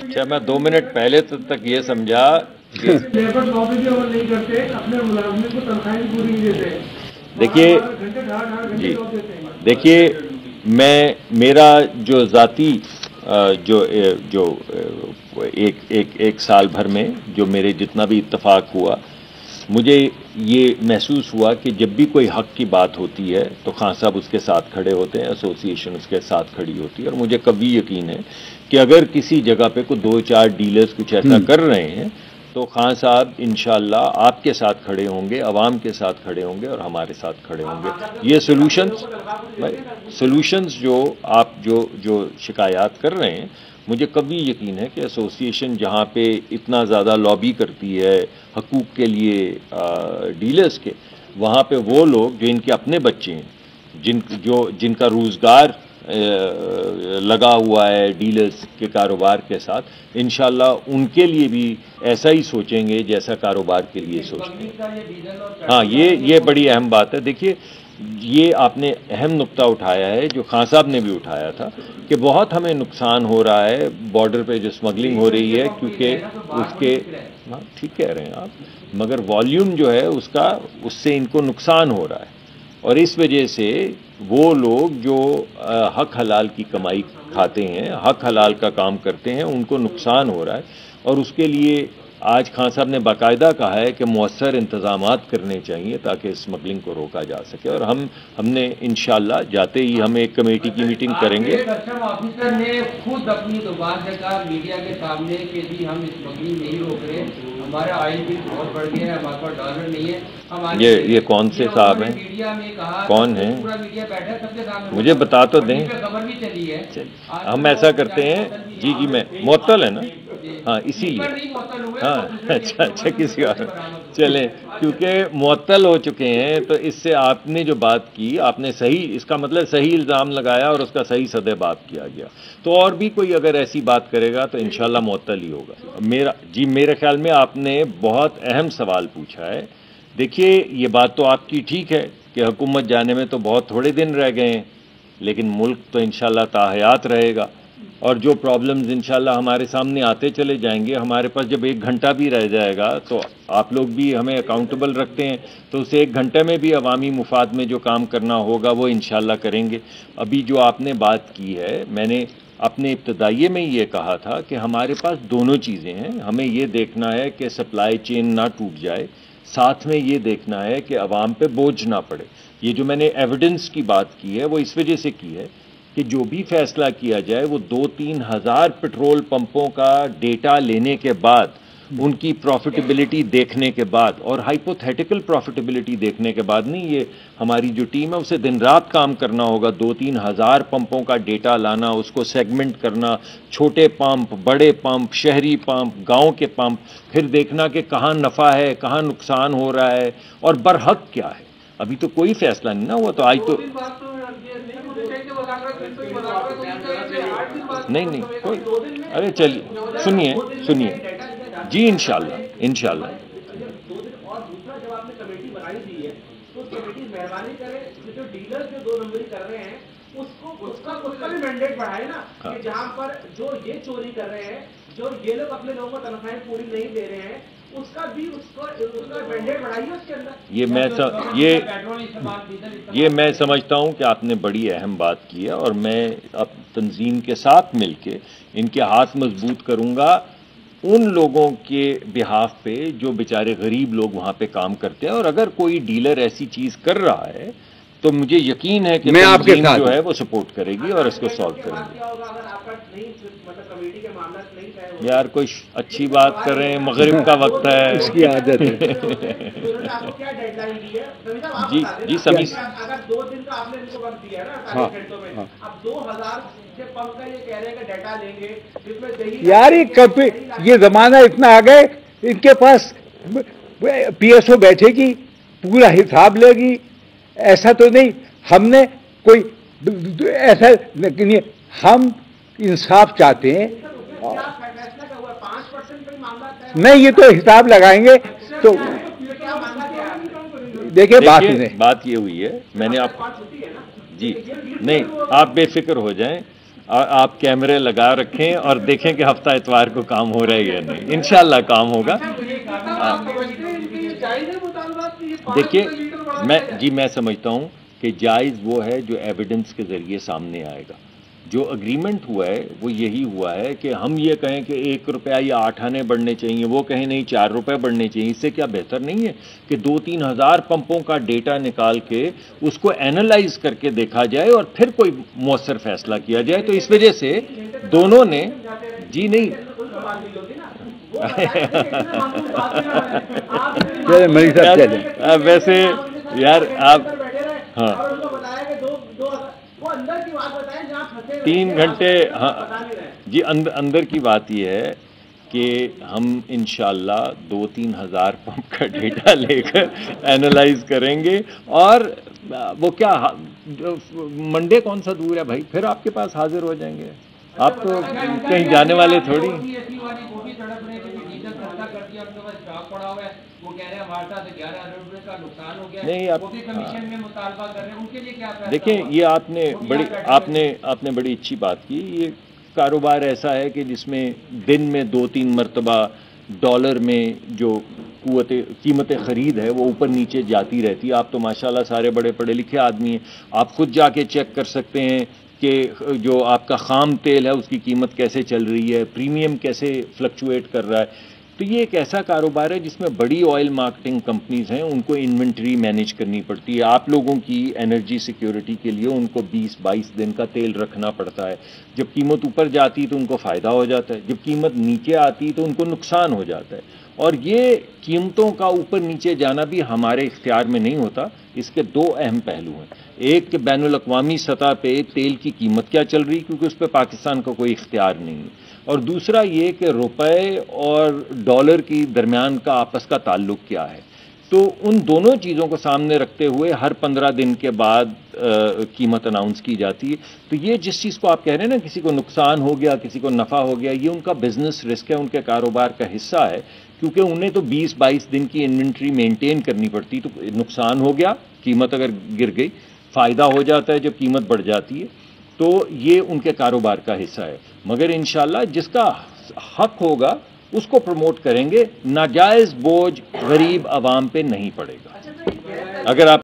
اچھا میں 2 منٹ پہلے تک یہ سمجھا کہ لیبر لابی بھی عمل نہیں کرتے، اپنے ملازمین کو تنخواہیں پوری نہیں دیتے. دیکھیے جی دیکھیے میرا جو ذاتی جو ایک سال بھر میں جو میرے جتنا بھی اتفاق ہوا، مجھے یہ محسوس ہوا کہ جب بھی کوئی حق کی بات ہوتی ہے تو خان صاحب اس کے ساتھ کھڑے ہوتے ہیں، ایسوسی ایشن اس کے ساتھ کھڑی ہوتی ہے، اور مجھے کبھی یقین ہے کہ اگر کسی جگہ پہ کوئی 2-4 ڈیلرز کچھ ایسا کر رہے ہیں تو خان صاحب انشاءاللہ آپ کے ساتھ کھڑے ہوں گے، عوام کے ساتھ کھڑے ہوں گے اور ہمارے ساتھ کھڑے ہوں گے. یہ سولوشنز جو آپ جو شکایات کر رہے ہیں، مجھے کبھی یقین ہے کہ ایسوسی ایشن جہاں پہ اتنا زیادہ لابی کرتی ہے حقوق کے لیے ڈیلرز کے، وہاں پہ وہ لوگ جو ان کے اپنے بچے ہیں، جن کا روزگار لگا ہوا ہے ڈیلرز کے کاروبار کے ساتھ، انشاءاللہ ان کے لیے بھی ایسا ہی سوچیں گے جیسا کاروبار کے لیے سوچتے ہیں. ہاں یہ بڑی اہم بات ہے. دیکھیے یہ آپ نے اہم نقطہ اٹھایا ہے جو خان صاحب نے بھی اٹھایا تھا کہ بہت ہمیں نقصان ہو رہا ہے بارڈر پہ جو اسمگلنگ ہو رہی ہے، کیونکہ اس کے ٹھیک کہہ رہے ہیں آپ، مگر والیوم جو ہے اس سے ان کو نقصان ہو رہا ہے، اور اس وجہ سے وہ لوگ جو حق حلال کی کمائی کھاتے ہیں، حق حلال کا کام کرتے ہیں، ان کو نقصان ہو رہا ہے. اور اس کے لیے آج خان صاحب نے باقاعدہ کہا ہے کہ مؤثر انتظامات کرنے چاہیے تاکہ اسمگلنگ کو روکا جا سکے، اور ہم نے انشاءاللہ جاتے ہی ہم ایک کمیٹی کی میٹنگ کریں گے. کسٹم آفیسر نے خود اپنی زبان سے کہا میڈیا کے سامنے کہ جی ہم اسمگلنگ نہیں روک رہے، ہمارا آئل بل بہت بڑھ گیا ہے، ہمارے پاس ڈالر نہیں ہے. یہ کون سے صاحب ہیں؟ میڈیا میں کہا، کون ہیں؟ پورا میڈیا بیٹھا ہے سب کے سامنے، مجھے بتا تو دیں. خبر بھی چلی ہے. ہم ایسا کرتے ہیں جی میں معطل ہے نا، ہاں اسی لیے ہاں اچھا کسی اور چلیں، کیونکہ معطل ہو چکے ہیں تو اس سے آپ نے جو بات کی آپ نے صحیح، اس کا مطلب صحیح الزام لگایا اور اس کا صحیح سدے بات کیا گیا. تو اور بھی کوئی اگر ایسی بات کرے گا تو انشاءاللہ معطل ہی ہوگا. میرے خیال میں آپ نے بہت اہم سوال پوچھا ہے. دیکھیے یہ بات تو آپ کی ٹھیک ہے کہ حکومت جانے میں تو بہت تھوڑے دن رہ گئے ہیں، لیکن ملک تو انشاءاللہ تاحیات رہے گا، اور جو پرابلمز انشاءاللہ ہمارے سامنے آتے چلے جائیں گے. ہمارے پاس جب 1 گھنٹہ بھی رہ جائے گا تو آپ لوگ بھی ہمیں اکاؤنٹیبل رکھتے ہیں، تو اس 1 گھنٹے میں بھی عوامی مفاد میں جو کام کرنا ہوگا وہ انشاءاللہ کریں گے. ابھی جو آپ نے بات کی ہے، میں نے اپنے ابتدائیے میں یہ کہا تھا کہ ہمارے پاس دونوں چیزیں ہیں. ہمیں یہ دیکھنا ہے کہ سپلائی چین نہ ٹوٹ جائے، ساتھ میں یہ دیکھنا ہے کہ عوام پہ بوجھ نہ پڑے. یہ جو میں نے ایویڈنس کی بات کی ہے وہ اس وجہ سے کی ہے کہ جو بھی فیصلہ کیا جائے وہ 2-3 ہزار پیٹرول پمپوں کا ڈیٹا لینے کے بعد، ان کی پروفیٹیبلٹی دیکھنے کے بعد، اور ہائپوتھیٹیکل پروفیٹیبلٹی دیکھنے کے بعد نہیں. یہ ہماری جو ٹیم ہے اسے دن رات کام کرنا ہوگا. 2-3 ہزار پمپوں کا ڈیٹا لانا، اس کو سیگمنٹ کرنا، چھوٹے پمپ، بڑے پمپ، شہری پمپ، گاؤں کے پمپ، پھر دیکھنا کہ کہاں نفع ہے، کہاں نقصان ہو رہا ہے اور برحق کیا ہے. ابھی تو کوئی فیصلہ نہیں نا ہوا، تو آج تو نہیں کوئی. ارے چلیے سنیے جی انشاءاللہ. اور دوسرا جب آپ نے کمیٹی بنائی دی ہے تو کمیٹی مہربانی کرے جو ڈیلر جو 2 نمبری کر رہے ہیں اس کا بھی مینڈیٹ بڑھائے نا، کہ جہاں پر جو یہ چوری کر رہے ہیں، جو یہ لوگ اپنے لوگوں کو تنخواہیں پوری نہیں دے رہے ہیں، اس کا مینڈیٹ بڑھائیے اس کے اندر. یہ میں سمجھتا ہوں کہ آپ نے بڑی اہم بات کی ہے، اور میں اب تنظیم کے ساتھ مل کے ان کے ہاتھ مضبوط کروں گا ان لوگوں کے بہاف پہ جو بیچارے غریب لوگ وہاں پہ کام کرتے ہیں. اور اگر کوئی ڈیلر ایسی چیز کر رہا ہے تو مجھے یقین ہے کہ تنظیم جو ہے وہ سپورٹ کرے گی اور اس کو سالو کریں گے. یار کوئی اچھی بات کر رہے ہیں، مغرب کا وقت ہے، اس کی عادت ہے. جی سمی، اگر 2 دن کا آپ نے ان کو وقت دیا نا 48 گھنٹوں میں، اب 2000 کے پمپ کا یہ کہہ رہے ہیں کہ ڈیٹا لیں گے جس میں یار یہ زمانہ اتنا آ گئے، ان کے پاس پی ایس او بیٹھے گی، پورا حساب لے گی. ایسا تو نہیں ہم نے کوئی ایسا نہیں، ہم انصاف چاہتے ہیں. نہیں یہ تو حساب لگائیں گے. تو دیکھیں بات یہ ہوئی ہے، میں نے آپ جی نہیں آپ بے فکر ہو جائیں. آپ کیمرے لگا رکھیں اور دیکھیں کہ ہفتہ اتوار کو کام ہو رہا ہے یا نہیں. انشاءاللہ کام ہوگا. دیکھیے میں سمجھتا ہوں کہ جائز وہ ہے جو ایویڈنس کے ذریعے سامنے آئے گا. جو اگریمنٹ ہوا ہے وہ یہی ہوا ہے کہ ہم یہ کہیں کہ 1 روپیہ یا 8 آنے بڑھنے چاہیے, وہ کہیں نہیں 4 روپے بڑھنے چاہیے. اس سے کیا بہتر نہیں ہے کہ 2-3 ہزار پمپوں کا ڈیٹا نکال کے اس کو اینالائز کر کے دیکھا جائے اور پھر کوئی مؤثر فیصلہ کیا جائے. تو اس وجہ سے دونوں نے جی نہیں ویسے یار آپ ہاں 3 گھنٹے ہاں جی اندر کی بات یہ ہے کہ ہم انشاءاللہ 2-3 ہزار پمپ کا ڈیٹا لے کر اینالائز کریں گے. اور وہ کیا منڈے کون سا دور ہے بھائی, پھر آپ کے پاس حاضر ہو جائیں گے. آپ تو کہیں جانے والے تھوڑی. نہیں آپ دیکھیں یہ آپ نے بڑی اچھی بات کی. یہ کاروبار ایسا ہے کہ جس میں دن میں 2-3 مرتبہ ڈالر میں جو قیمت خرید ہے وہ اوپر نیچے جاتی رہتی ہے. آپ تو ماشاءاللہ سارے بڑے پڑھے لکھے آدمی ہیں, آپ خود جا کے چیک کر سکتے ہیں کہ جو آپ کا خام تیل ہے اس کی قیمت کیسے چل رہی ہے, پریمیم کیسے فلکچویٹ کر رہا ہے. تو یہ ایک ایسا کاروبار ہے جس میں بڑی آئل مارکیٹنگ کمپنیز ہیں, ان کو انوینٹری مینیج کرنی پڑتی ہے. آپ لوگوں کی انرجی سیکیورٹی کے لیے ان کو 20-22 دن کا تیل رکھنا پڑتا ہے. جب قیمت اوپر جاتی ہے تو ان کو فائدہ ہو جاتا ہے, جب قیمت نیچے آتی تو ان کو نقصان ہو جاتا ہے. اور یہ قیمتوں کا اوپر نیچے جانا بھی ہمارے اختیار میں نہیں ہوتا. اس کے 2 اہم پہلو ہیں. ایک کہ بین الاقوامی سطح پہ تیل کی قیمت کیا چل رہی, کیونکہ اس پہ پاکستان کا کوئی اختیار نہیں ہے. اور دوسرا یہ کہ روپے اور ڈالر کی درمیان کا آپس کا تعلق کیا ہے. تو ان دونوں چیزوں کو سامنے رکھتے ہوئے ہر 15 دن کے بعد قیمت اناؤنس کی جاتی ہے. تو یہ جس چیز کو آپ کہہ رہے ہیں نا, کسی کو نقصان ہو گیا, کسی کو نفع ہو گیا, یہ ان کا بزنس رسک ہے, ان کے کاروبار کا حصہ ہے. کیونکہ انہیں تو 20-22 دن کی انوینٹری مینٹین کرنی پڑتی. تو نقصان ہو گیا قیمت اگر گر گئی, فائدہ ہو جاتا ہے جب قیمت بڑھ جاتی ہے. تو یہ ان کے کاروبار کا حصہ ہے. مگر انشاءاللہ جس کا حق ہوگا اس کو پروموٹ کریں گے. ناجائز بوجھ غریب عوام پہ نہیں پڑے گا. اگر آپ